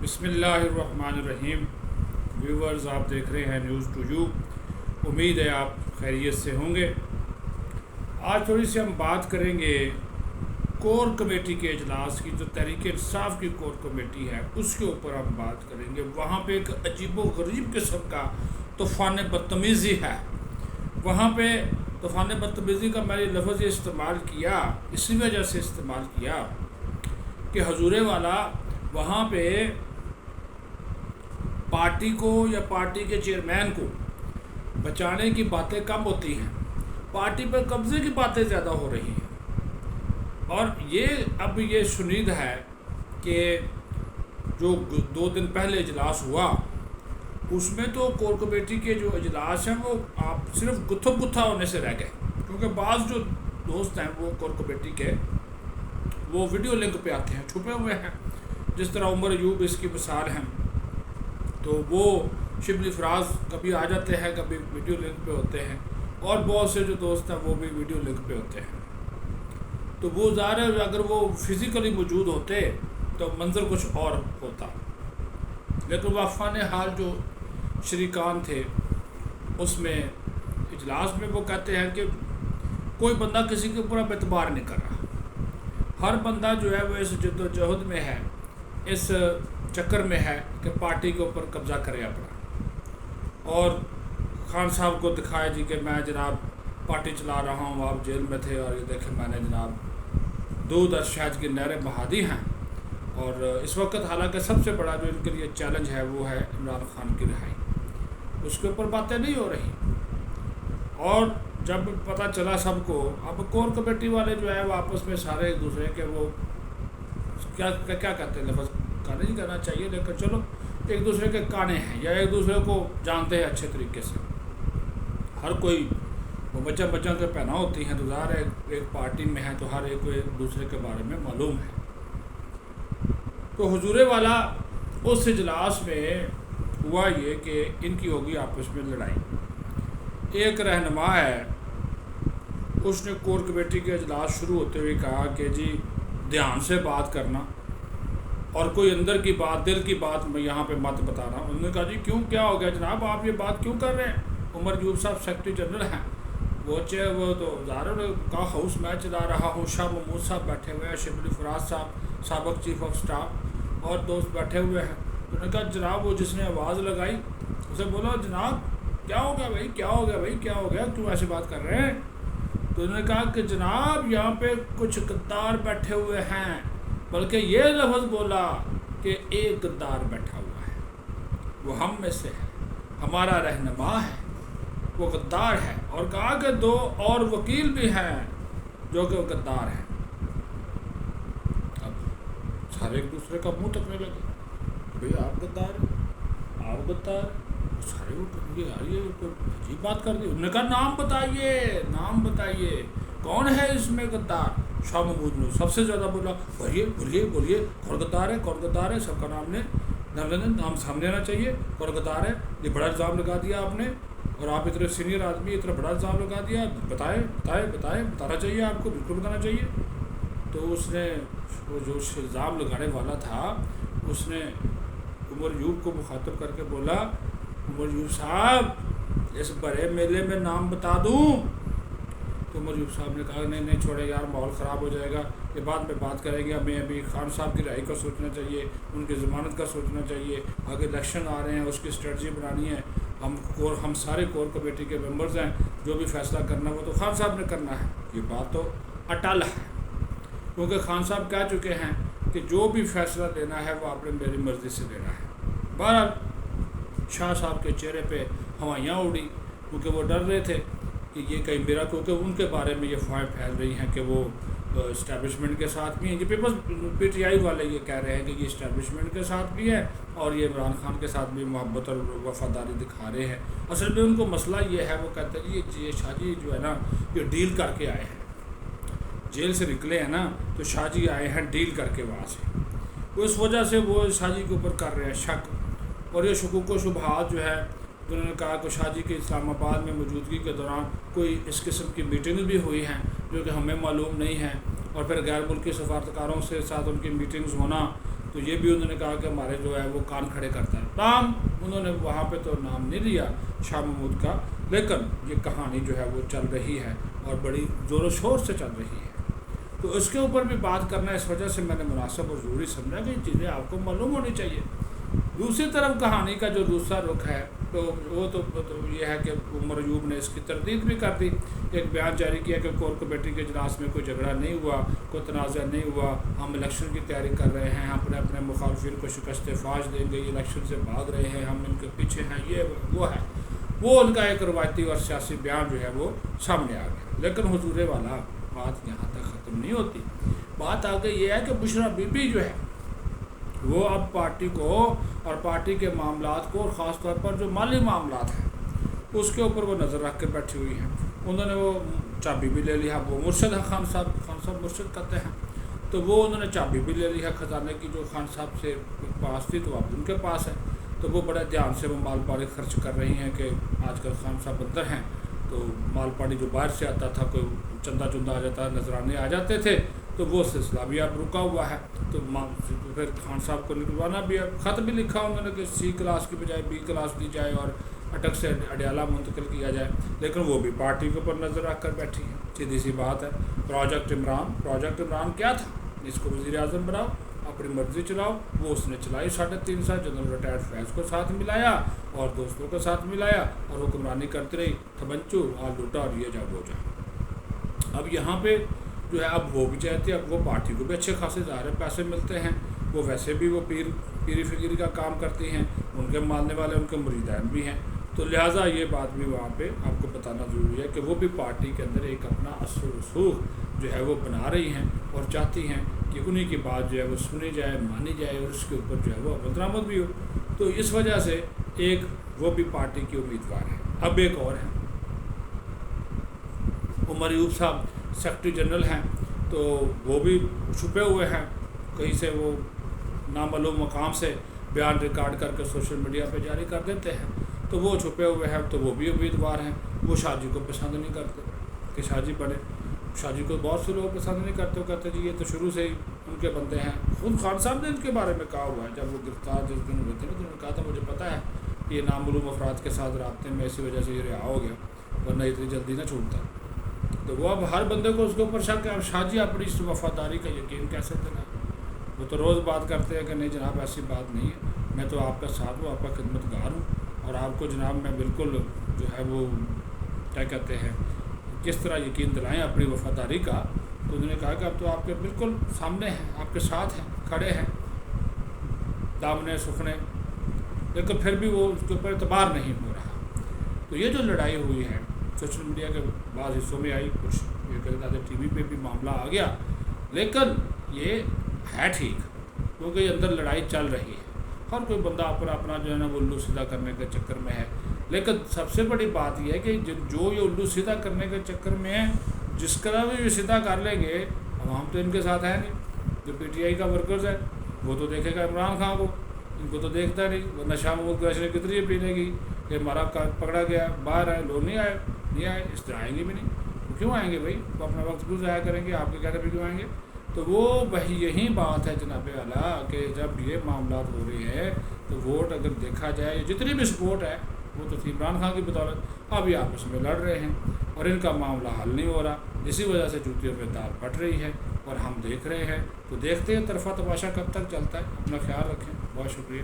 بسم اللہ الرحمن الرحیم۔ ویورز، آپ دیکھ رہے ہیں نیوز ٹو یو۔ امید ہے آپ خیریت سے ہوں گے۔ آج تھوڑی سی ہم بات کریں گے کور کمیٹی کے اجلاس کی، جو تحریک انصاف کی کور کمیٹی ہے اس کے اوپر ہم بات کریں گے۔ وہاں پہ ایک عجیب و غریب قسم کا طوفان بدتمیزی ہے۔ وہاں پہ طوفان بدتمیزی کا میں نے لفظ استعمال کیا، اسی وجہ سے استعمال کیا کہ حضور والا وہاں پہ پارٹی کو یا پارٹی کے چیئرمین کو بچانے کی باتیں کم ہوتی ہیں، پارٹی پر قبضے کی باتیں زیادہ ہو رہی ہیں۔ اور اب یہ شنید ہے کہ جو 2 دن پہلے اجلاس ہوا اس میں تو کور کمیٹی کے جو اجلاس ہیں وہ آپ صرف گتھا ہونے سے رہ گئے، کیونکہ بعض جو دوست ہیں وہ کور کمیٹی کے وہ ویڈیو لنک پہ آتے ہیں، چھپے ہوئے ہیں، جس طرح عمر ایوب اس کی مثال ہیں۔ تو وہ شبلی فراز کبھی آ جاتے ہیں، کبھی ویڈیو لنک پہ ہوتے ہیں، اور بہت سے جو دوست ہیں وہ بھی ویڈیو لنک پہ ہوتے ہیں۔ تو وہ ظاہر ہے اگر وہ فزیکلی موجود ہوتے تو منظر کچھ اور ہوتا، لیکن وافان حال جو شریکان تھے اس میں اجلاس میں وہ کہتے ہیں کہ کوئی بندہ کسی کے اوپر اب اعتبار نہیں کر رہا، ہر بندہ جو ہے وہ اس جد و جہد میں ہے، اس چکر میں ہے کہ پارٹی کے اوپر قبضہ کرے اپنا، اور خان صاحب کو دکھائے جی کہ میں جناب پارٹی چلا رہا ہوں، آپ جیل میں تھے اور یہ دیکھیں میں نے جناب دودھ اور شہد کی نہریں بہا دی ہیں۔ اور اس وقت حالانکہ سب سے بڑا جو ان کے لیے چیلنج ہے وہ ہے عمران خان کی رہائی، اس کے اوپر باتیں نہیں ہو رہی۔ اور جب پتہ چلا سب کو، اب کور کمیٹی والے جو ہے وہ آپس میں سارے ایک دوسرے کے وہ کیا کہتے ہیں، لفظ کا نہیں کہنا چاہیے لیکن چلو ایک دوسرے کے کانے ہیں یا ایک دوسرے کو جانتے ہیں اچھے طریقے سے۔ ہر کوئی وہ بچوں کے پہنا ہوتی ہیں، تو ظاہر ہے ایک پارٹی میں ہے تو ہر ایک کو ایک دوسرے کے بارے میں معلوم ہے۔ تو حضور والا اس اجلاس میں ہوا یہ کہ ان کی ہوگی آپس میں لڑائی۔ ایک رہنما ہے، اس نے کور کمیٹی کے اجلاس شروع ہوتے ہوئے کہا کہ جی دھیان سے بات کرنا اور کوئی اندر کی بات، دل کی بات میں یہاں پہ مت بتانا۔ انہوں نے کہا جی کیوں، کیا ہو گیا جناب، آپ یہ بات کیوں کر رہے ہیں؟ عمر ایوب صاحب سیکرٹری جنرل ہیں، وہ تو ظاہر نے کہا ہاؤس میں چلا رہا ہوں، شاہ محمود صاحب بیٹھے ہوئے ہیں، شبلی فراز صاحب سابق چیف آف سٹاف اور دوست بیٹھے ہوئے ہیں۔ انہوں نے کہا جناب وہ جس نے آواز لگائی اسے بولا جناب کیا ہو گیا بھائی، کیا ہو گیا بھائی، کیا ہو گیا، کیوں ایسی بات کر رہے ہیں؟ تو انہوں نے کہا کہ جناب یہاں پہ کچھ غدار بیٹھے ہوئے ہیں، بلکہ یہ لفظ بولا کہ ایک غدار بیٹھا ہوا ہے، وہ ہم میں سے ہے، ہمارا رہنما ہے، وہ غدار ہے، اور کہا کہ 2 اور وکیل بھی ہیں جو کہ غدار ہیں۔ اب سارے ایک دوسرے کا منہ تکنے لگے، بھئی آپ غدار ہیں، آپ غدار ہیں، سارے یار یہ تو عجیب بات کر دی۔ انہوں نے کہا نام بتائیے، نام بتائیے، کون ہے اس میں غدار؟ شاہ محمود نے سب سے زیادہ بولا بولیے کون غدار ہے، کون غدار ہے، سب کا نام سامنے آنا چاہیے، کون غدار ہے، یہ بڑا الزام لگا دیا آپ نے، اور آپ اتنے سینئر آدمی اتنا بڑا الزام لگا دیا، بتانا چاہیے آپ کو، بالکل بتانا چاہیے۔ تو اس نے وہ جو الزام لگانے والا تھا اس نے عمر ایوب کو مخاطب کر کے بولا عمر ایوب صاحب اس بڑے میلے میں نام بتا دوں؟ تو عمر ایوب صاحب نے کہا نہیں چھوڑے یار، ماحول خراب ہو جائے گا، یہ بعد میں بات کریں گے، ہمیں ابھی خان صاحب کی رہائی کا سوچنا چاہیے، ان کی ضمانت کا سوچنا چاہیے، آگے الیکشن آ رہے ہیں، اس کی اسٹریٹجی بنانی ہے، ہم سارے کور کمیٹی کے ممبرز ہیں، جو بھی فیصلہ کرنا وہ تو خان صاحب نے کرنا ہے۔ یہ بات تو اٹل ہے، کیونکہ خان صاحب کہہ چکے ہیں کہ جو بھی فیصلہ لینا ہے وہ آپ نے میری مرضی سے لینا ہے۔ بہرحال شاہ صاحب کے چہرے پہ ہوائیاں اڑی، کیونکہ وہ ڈر رہے تھے کہ یہ کہیں میرا، کیونکہ ان کے بارے میں یہ افواہیں پھیل رہی ہیں کہ وہ اسٹیبلشمنٹ کے ساتھ بھی ہیں، یہ پیپلز پی ٹی آئی والے یہ کہہ رہے ہیں کہ یہ اسٹیبلشمنٹ کے ساتھ بھی ہے اور یہ عمران خان کے ساتھ بھی محبت اور وفاداری دکھا رہے ہیں۔ اصل میں ان کو مسئلہ یہ ہے، وہ کہتے ہیں یہ شاہ جی جو ہے نا یہ ڈیل کر کے آئے ہیں، جیل سے نکلے ہیں نا تو شاہ جی آئے ہیں ڈیل کر کے وہاں سے، تو اس وجہ سے وہ شاہ جی کے اوپر کر رہے ہیں شک، اور یہ شکوک و شبہات جو ہے انہوں نے کہا کہ شاہ جی کے اسلام آباد میں موجودگی کے دوران کوئی اس قسم کی میٹنگ بھی ہوئی ہیں جو کہ ہمیں معلوم نہیں ہیں، اور پھر غیر ملکی سفارتکاروں سے ساتھ ان کی میٹنگز ہونا، تو یہ بھی انہوں نے کہا کہ ہمارے جو ہے وہ کان کھڑے کرتا ہے. تاہم انہوں نے وہاں پہ تو نام نہیں لیا شاہ محمود کا، لیکن یہ کہانی جو ہے وہ چل رہی ہے اور بڑی زور و شور سے چل رہی ہے. تو اس کے اوپر بھی بات کرنا اس وجہ سے میں نے مناسب اور ضروری سمجھا کہ یہ چیزیں آپ کو معلوم ہونی چاہیے. دوسری طرف کہانی کا جو دوسرا رخ ہے تو وہ تو یہ ہے کہ عمر ایوب نے اس کی تردید بھی کر دی. ایک بیان جاری کیا کہ کور کمیٹی کے اجلاس میں کوئی جھگڑا نہیں ہوا، کوئی تنازع نہیں ہوا، ہم الیکشن کی تیاری کر رہے ہیں، ہم اپنے مخالفین کو شکست فاش دیں گے، یہ الیکشن سے بھاگ رہے ہیں، ہم ان کے پیچھے ہیں، یہ وہ ہے. وہ ان کا ایک روایتی اور سیاسی بیان جو ہے وہ سامنے آ گیا. لیکن حضور والا بات یہاں تک ختم نہیں ہوتی. بات آگے یہ ہے کہ بشرا بی بی جو ہے وہ اب پارٹی کو اور پارٹی کے معاملات کو، اور خاص طور پر جو مالی معاملات ہیں اس کے اوپر وہ نظر رکھ کے بیٹھی ہوئی ہیں. انہوں نے وہ چابی بھی لے لیا. وہ مرشد ہے خان صاحب مرشد کہتے ہیں، تو وہ انہوں نے چابی بھی لے لی ہے خزانے کی جو خان صاحب سے پاس تھی، تو اب ان کے پاس ہے. تو وہ بڑے دھیان سے وہ مال پاڑی خرچ کر رہی ہیں کہ آج کل خان صاحب اندر ہیں تو مال پاڑی جو باہر سے آتا تھا، کوئی چندہ آ جاتا، نذرانے آ جاتے تھے، تو وہ سلسلہ بھی اب رکا ہوا ہے. تو پھر خان صاحب کو نکلوانا بھی ہے. خط بھی لکھا انہوں نے کہ سی کلاس کی بجائے بی کلاس دی جائے اور اٹک سے اڈیالہ منتقل کیا جائے، لیکن وہ بھی پارٹی کے اوپر نظر رکھ کر بیٹھی ہے. سیدھی سی بات ہے. پروجیکٹ عمران کیا تھا؟ اس کو وزیر اعظم بناؤ، اپنی مرضی چلاؤ. وہ اس نے چلائی 3.5 سال. جنرل ریٹائرڈ فیض کو ساتھ ملایا اور دوستوں کو ساتھ ملایا اور حکمرانی کرتی رہی. تھبنچو آل لوٹا اور یہ جا وہ جا. اب یہاں پہ جو ہے اب وہ بھی چاہتے ہیں، اب وہ پارٹی کو بھی اچھے خاصے ظاہر پیسے ملتے ہیں. وہ ویسے بھی وہ پیری فقیری کا کام کرتی ہیں، ان کے ماننے والے ان کے مریدین بھی ہیں. تو لہٰذا یہ بات بھی وہاں پہ آپ کو بتانا ضروری ہے کہ وہ بھی پارٹی کے اندر ایک اپنا اثر و رسوخ جو ہے وہ بنا رہی ہیں اور چاہتی ہیں کہ انہی کی بات جو ہے وہ سنی جائے، مانی جائے اور اس کے اوپر جو ہے وہ عمل درآمد بھی ہو. تو اس وجہ سے ایک وہ بھی پارٹی کی امیدوار ہے. اب ایک اور ہے، عمر ایوب صاحب سیکرٹری جنرل ہیں، تو وہ بھی چھپے ہوئے ہیں. کہیں سے وہ نامعلوم مقام سے بیان ریکارڈ کر کے سوشل میڈیا پہ جاری کر دیتے ہیں. تو وہ چھپے ہوئے ہیں، تو وہ بھی امیدوار ہیں. وہ شاہ جی کو پسند نہیں کرتے کہ شاہ جی بنے. شاہ جی کو بہت سے لوگ پسند نہیں کرتے. وہ کہتے جی یہ تو شروع سے ہی ان کے بندے ہیں. خود خان صاحب نے ان کے بارے میں کہا ہوا ہے، جب وہ گرفتار جس دن ہوئے تھے نا، تو انہوں نے کہا تھا مجھے پتہ ہے کہ یہ نامعلوم افراد کے ساتھ رابطے میں اسی وجہ سے یہ رہا ہو گیا، ورنہ اتنی جلدی نہ چھوٹتا. تو وہ اب ہر بندے کو اس کے اوپر شک ہے. اب شاہ جی اپنی اس وفاداری کا یقین کیسے دلائیں؟ وہ تو روز بات کرتے ہیں کہ نہیں جناب ایسی بات نہیں ہے، میں تو آپ کا ساتھ ہوں، آپ کا خدمتگار ہوں، اور آپ کو جناب میں بالکل جو ہے وہ کیا کہتے ہیں کس طرح یقین دلائیں اپنی وفاداری کا. تو انہوں نے کہا کہ اب تو آپ کے بالکل سامنے ہیں، آپ کے ساتھ ہیں، کھڑے ہیں دامنے سکھنے، لیکن پھر بھی وہ اس کے اوپر اعتبار نہیں ہو رہا. تو یہ جو لڑائی ہوئی ہے سوشل میڈیا کے بعض حصوں میں آئی، کچھ یہ کہتے ہیں ٹی وی پہ بھی معاملہ آ گیا، لیکن یہ ہے ٹھیک کیونکہ یہ اندر لڑائی چل رہی ہے. ہر کوئی بندہ اپنا جو ہے نا وہ الو سیدھا کرنے کے چکر میں ہے. لیکن سب سے بڑی بات یہ ہے کہ جو یہ الو سیدھا کرنے کے چکر میں ہے، جس طرح بھی یہ سیدھا کر لیں گے، عوام تو ان کے ساتھ ہے نہیں. جو پی ٹی آئی کا ورکرز ہے وہ تو دیکھے گا عمران خان کو، ان کو تو دیکھتا نہیں. ورنہ شاہ محمود قریشی کتنی پینے کی کہ ہمارا پکڑا گیا، باہر آئے، لوگ نہیں آئے، اس طرح آئیں گے بھی نہیں. کیوں آئیں گے بھائی؟ وہ اپنا وقت کیوں ضائع کریں گے؟ آپ کے کہنے پہ کیوں آئیں گے؟ تو وہ وہی یہی بات ہے جناب اعلیٰ کہ جب یہ معاملات ہو رہے ہیں تو ووٹ اگر دیکھا جائے، جتنی بھی سپورٹ ہے وہ تو عمران خان کی بدولت. اب یہ آپس میں لڑ رہے ہیں اور ان کا معاملہ حل نہیں ہو رہا، اسی وجہ سے جوتیوں پہ تار پھٹ رہی ہے اور ہم دیکھ رہے ہیں. تو دیکھتے ہیں طرفہ تماشا کب تک چلتا ہے. اپنا خیال رکھیں. بہت شکریہ.